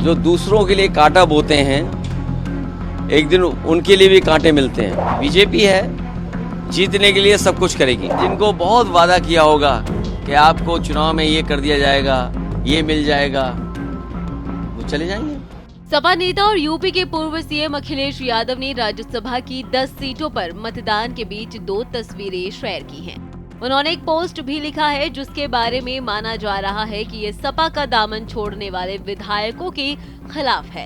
जो दूसरों के लिए कांटा बोते हैं, एक दिन उनके लिए भी कांटे मिलते हैं। बीजेपी है, जीतने के लिए सब कुछ करेगी। जिनको बहुत वादा किया होगा कि आपको चुनाव में ये कर दिया जाएगा, ये मिल जाएगा, वो चले जाएंगे। सपा नेता और यूपी के पूर्व सीएम अखिलेश यादव ने राज्यसभा की 10 सीटों पर मतदान के बीच 2 तस्वीरें शेयर की हैं। उन्होंने एक पोस्ट भी लिखा है जिसके बारे में माना जा रहा है कि ये सपा का दामन छोड़ने वाले विधायकों के खिलाफ है।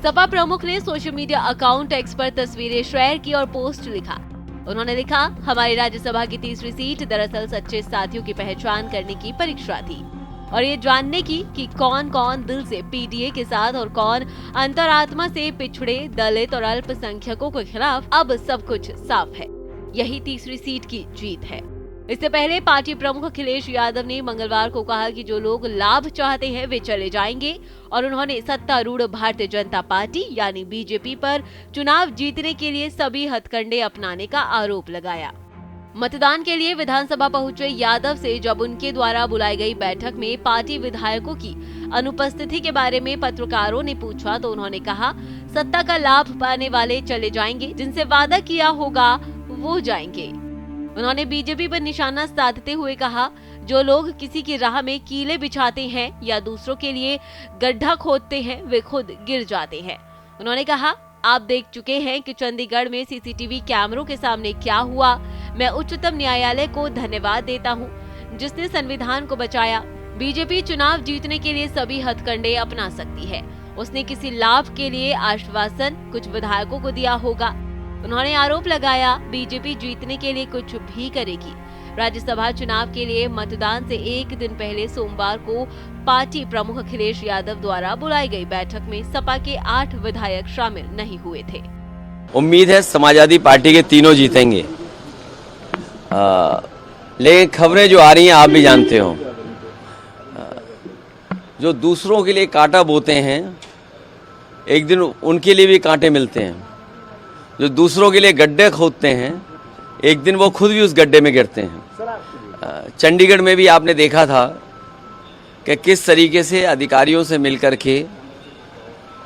सपा प्रमुख ने सोशल मीडिया अकाउंट एक्स पर तस्वीरें शेयर की और पोस्ट लिखा। उन्होंने लिखा, हमारी राज्यसभा की 3री सीट दरअसल सच्चे साथियों की पहचान करने की परीक्षा थी और ये जानने की कि कौन कौन दिल से पीडीए के साथ और कौन अंतरात्मा से पिछड़े, दलित और अल्पसंख्यकों के खिलाफ अब सब कुछ साफ है। यही 3री सीट की जीत है। इससे पहले पार्टी प्रमुख अखिलेश यादव ने मंगलवार को कहा कि जो लोग लाभ चाहते हैं वे चले जाएंगे और उन्होंने सत्तारूढ़ भारतीय जनता पार्टी यानी बीजेपी पर चुनाव जीतने के लिए सभी हथकंडे अपनाने का आरोप लगाया। मतदान के लिए विधानसभा पहुंचे यादव से जब उनके द्वारा बुलाई गई बैठक में पार्टी विधायकों की अनुपस्थिति के बारे में पत्रकारों ने पूछा तो उन्होंने कहा, सत्ता का लाभ पाने वाले चले जाएंगे, जिनसे वादा किया होगा वो जाएंगे। उन्होंने बीजेपी पर निशाना साधते हुए कहा, जो लोग किसी की राह में कीले बिछाते हैं या दूसरों के लिए गड्ढा खोदते हैं वे खुद गिर जाते हैं। उन्होंने कहा, आप देख चुके हैं कि चंडीगढ़ में सीसीटीवी कैमरों के सामने क्या हुआ। मैं उच्चतम न्यायालय को धन्यवाद देता हूं, जिसने संविधान को बचाया। बीजेपी चुनाव जीतने के लिए सभी हथकंडे अपना सकती है। उसने किसी लाभ के लिए आश्वासन कुछ विधायकों को दिया होगा। उन्होंने आरोप लगाया, बीजेपी जीतने के लिए कुछ भी करेगी। राज्यसभा चुनाव के लिए मतदान से एक दिन पहले सोमवार को पार्टी प्रमुख अखिलेश यादव द्वारा बुलाई गई बैठक में सपा के 8 विधायक शामिल नहीं हुए थे। उम्मीद है समाजवादी पार्टी के तीनों जीतेंगे, लेकिन खबरें जो आ रही हैं आप भी जानते हो, जो दूसरों के लिए कांटा बोते हैं, एक दिन उनके लिए भी कांटे मिलते हैं। जो दूसरों के लिए गड्ढे खोदते हैं, एक दिन वो खुद भी उस गड्ढे में गिरते हैं। चंडीगढ़ में भी आपने देखा था कि किस तरीके से अधिकारियों से मिलकर के,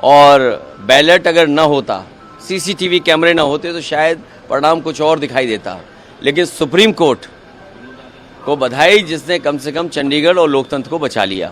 और बैलेट अगर न होता, सीसीटीवी कैमरे न होते तो शायद परिणाम कुछ और दिखाई देता। लेकिन सुप्रीम कोर्ट को बधाई जिसने कम से कम चंडीगढ़ और लोकतंत्र को बचा लिया।